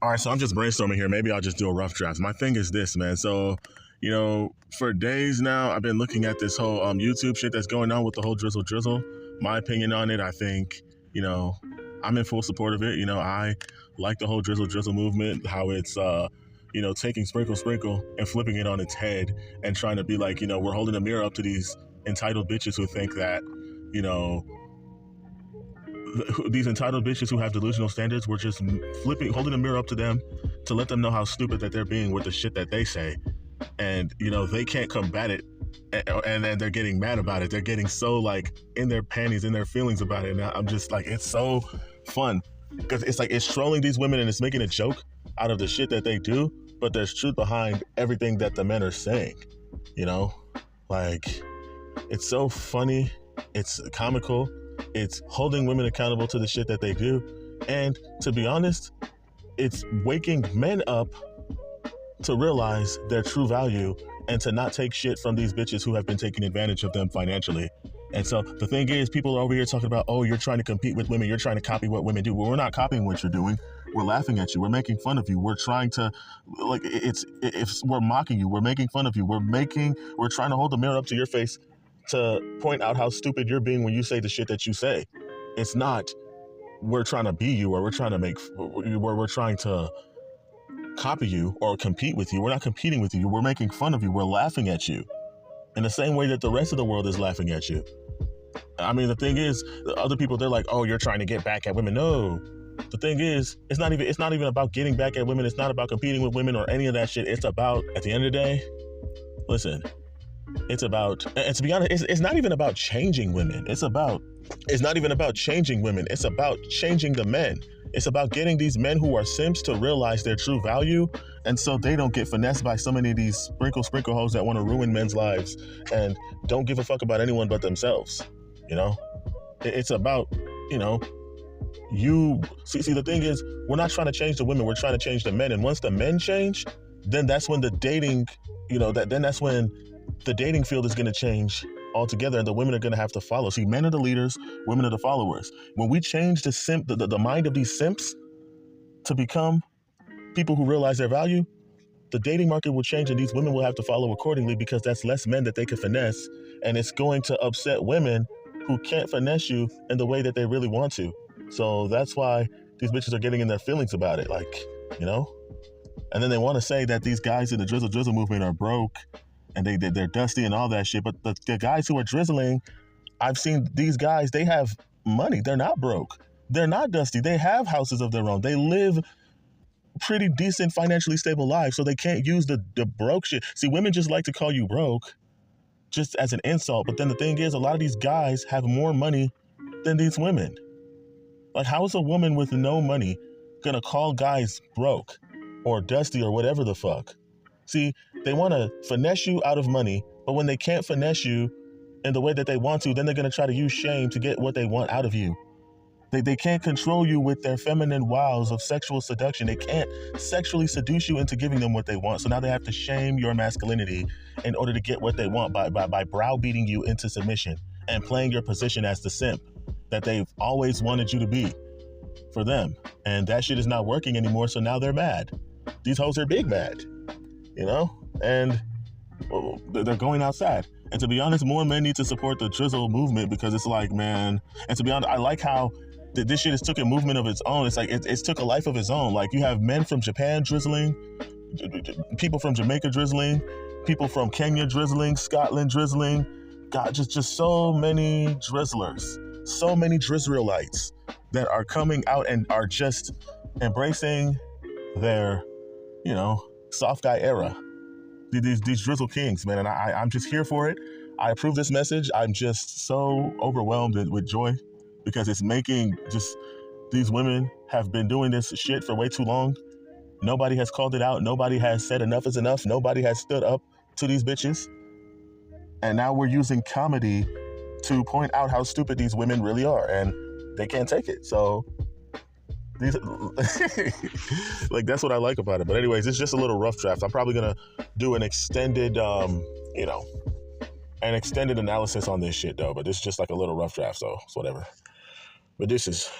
All right, so I'm just brainstorming here. Maybe I'll just do a rough draft. My thing is this, man. So, for days now, I've been looking at this whole YouTube shit that's going on with the whole Drizzle Drizzle. My opinion on it, I think, I'm in full support of it. I like the whole Drizzle Drizzle movement, how it's, taking Sprinkle Sprinkle and flipping it on its head and trying to be like, we're holding a mirror up to these entitled bitches who think that, these entitled bitches who have delusional standards, we're just holding a mirror up to them to let them know how stupid that they're being with the shit that they say. And, they can't combat it. And then they're getting mad about it. They're getting so in their panties, in their feelings about it. And I'm just it's so fun because it's trolling these women and it's making a joke out of the shit that they do. But there's truth behind everything that the men are saying, it's so funny. It's comical. It's holding women accountable to the shit that they do. And to be honest, it's waking men up to realize their true value and to not take shit from these bitches who have been taking advantage of them financially. And so the thing is, people are over here talking about, oh, you're trying to compete with women. You're trying to copy what women do. Well, we're not copying what you're doing. We're laughing at you. We're making fun of you. We're trying to, we're mocking you. We're making fun of you. We're trying to hold the mirror up to your face to point out how stupid you're being when you say the shit that you say. It's not we're trying to be you or we're trying to copy you or compete with you. We're not competing with you. We're making fun of you. We're laughing at you in the same way that the rest of the world is laughing at you. I mean, the thing is, the other people, they're like, oh, you're trying to get back at women. No, the thing is, it's not even about getting back at women. It's not about competing with women or any of that shit. It's about, at the end of the day, listen, it's about, and to be honest, it's not even about changing women. It's not even about changing women. It's about changing the men. It's about getting these men who are simps to realize their true value, and so they don't get finessed by so many of these sprinkle hoes that want to ruin men's lives and don't give a fuck about anyone but themselves. It's about, you see, the thing is, we're not trying to change the women, we're trying to change the men. And once the men change, then that's when the dating, that's when the dating field is going to change altogether, and the women are going to have to follow. See, men are the leaders, women are the followers. When we change the mind of these simps to become people who realize their value, the dating market will change and these women will have to follow accordingly, because that's less men that they can finesse, and it's going to upset women who can't finesse you in the way that they really want to. So that's why these bitches are getting in their feelings about it, and then they want to say that these guys in the Drizzle Drizzle movement are broke and they're dusty and all that shit. But the guys who are drizzling, I've seen these guys, they have money. They're not broke. They're not dusty. They have houses of their own. They live pretty decent, financially stable lives, so they can't use the broke shit. See, women just like to call you broke just as an insult. But then the thing is, a lot of these guys have more money than these women. How is a woman with no money gonna call guys broke or dusty or whatever the fuck? See, they want to finesse you out of money, but when they can't finesse you in the way that they want to, then they're going to try to use shame to get what they want out of you. They can't control you with their feminine wiles of sexual seduction. They can't sexually seduce you into giving them what they want. So now they have to shame your masculinity in order to get what they want by browbeating you into submission and playing your position as the simp that they've always wanted you to be for them. And that shit is not working anymore, so now they're mad. These hoes are big mad. And they're going outside. And to be honest, more men need to support the Drizzle movement, because it's man, and to be honest, I like how this shit has took a movement of its own. It's it's took a life of its own. You have men from Japan drizzling, people from Jamaica drizzling, people from Kenya drizzling, Scotland drizzling. God, just so many drizzlers, so many Drizzleites that are coming out and are just embracing their, soft guy era. These Drizzle Kings, man, and I'm just here for it. I approve this message. I'm just so overwhelmed with joy, because it's making these women have been doing this shit for way too long. Nobody has called it out. Nobody has said enough is enough. Nobody has stood up to these bitches. And now we're using comedy to point out how stupid these women really are, and they can't take it. So these that's what I like about it. But anyways, it's just a little rough draft. I'm probably gonna do an extended analysis on this shit though. But it's just a little rough draft, so it's whatever. But this is